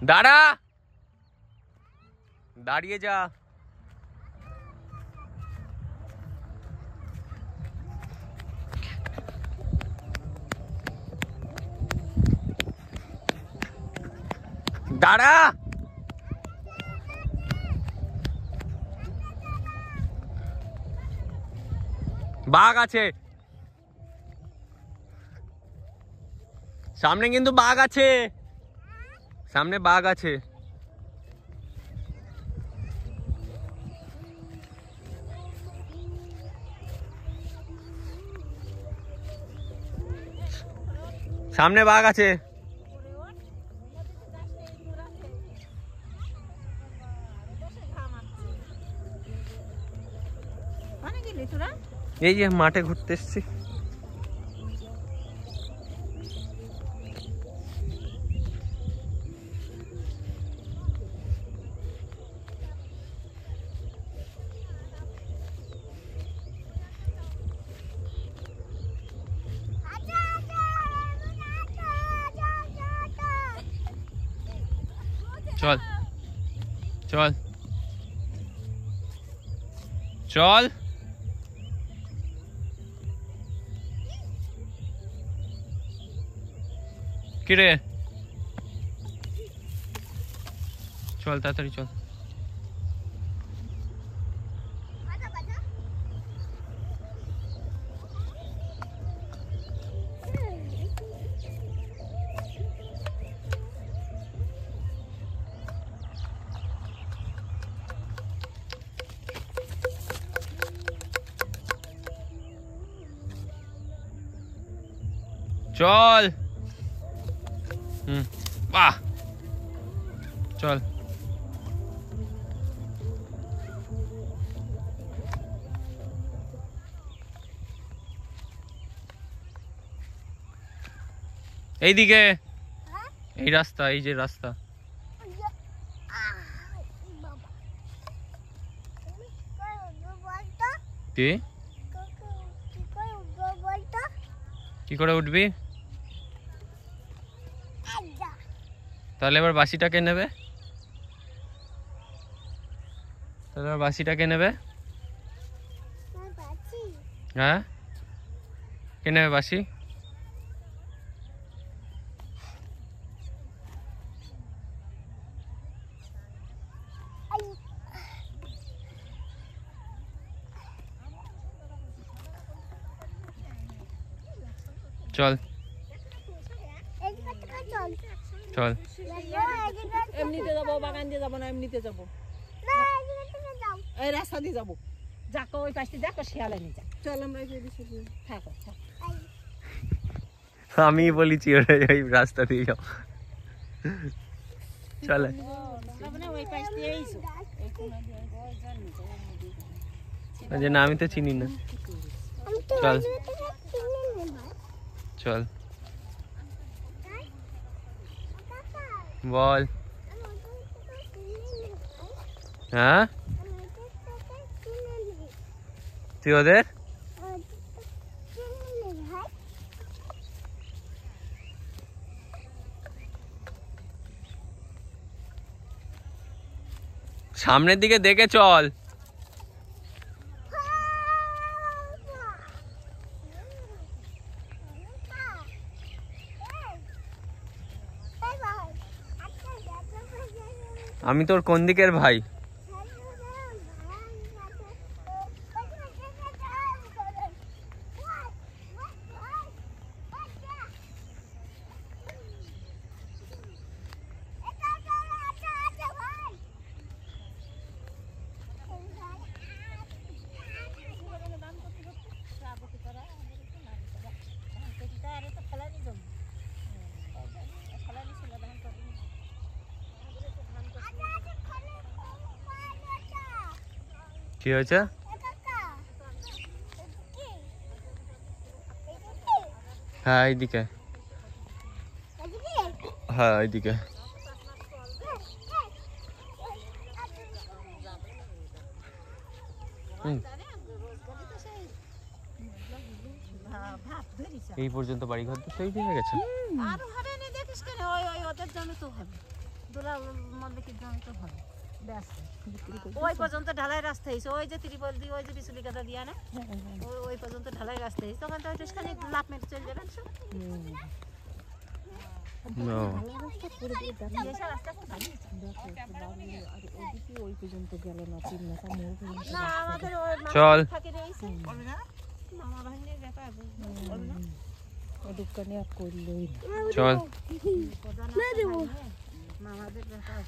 দাঁড়া, দাঁড়িয়ে যা। দাঁড়া, বাঘ আছে সামনে, কিন্তু বাঘ আছে সামনে, বাঘ আছে। সামনে বাঘ আছে। এই যে মাঠে ঘুরতে এসছি। চল চল চল, কিরে চল তাড়াতাড়ি চল। চল, বাহ, চল। এইদিকে, এই রাস্তা, এই যে রাস্তা। কি করে উঠবি? তাহলে এবার বাসিটা কে নেবে? তাহলে এবার বাসিটা কে নেবে? হ্যাঁ, কে নেবে বাসি? চল চল, এমনিতে যাবো, বাগান দিয়ে যাবো না, এমনিতে যাবো, এই রাস্তা দিয়ে যাবো। যাকো ওই পাশে দেখো, শিয়ালে নিয়ে যা। চল আমরা থাকো। আমি বলেছি ওই রাস্তা দিয়ে যাও। চল, না আমি তো চিনি না। চল চল, বল। হ্যাঁ, তুই ওদের সামনের দিকে দেখে চল। আমি তোর কোন দিকের ভাই? কি হয়েছে? হ্যাঁ এইদিকে, হ্যাঁ এইদিকে। এই পর্যন্ত বাড়ি ঘর তো সেই হয়ে গেছে। আর হবে না, দেখিস কেন, ওই ওদের জন্য তো হবে। দোলা মধ্যে কি জমি তো ভালো ব্যাস ওই পর্যন্ত ঢালাই রাস্তা হয়েছে ওই যে ত্রিপল দিয়ে ওই যে বিচুলি কাটা দিয়া না ওই পর্যন্ত ঢালাই রাস্তা হয়েছে তখন তো ওই খানিক লাভ মেরে চলে যাবেন সব ওই পর্যন্ত গেল না তিন মাস না আমাদের চল থাকে রয়েছে মামা ভাগ্নের ব্যাপার দোকানে আর করলোই চল মামাদের ব্যাপার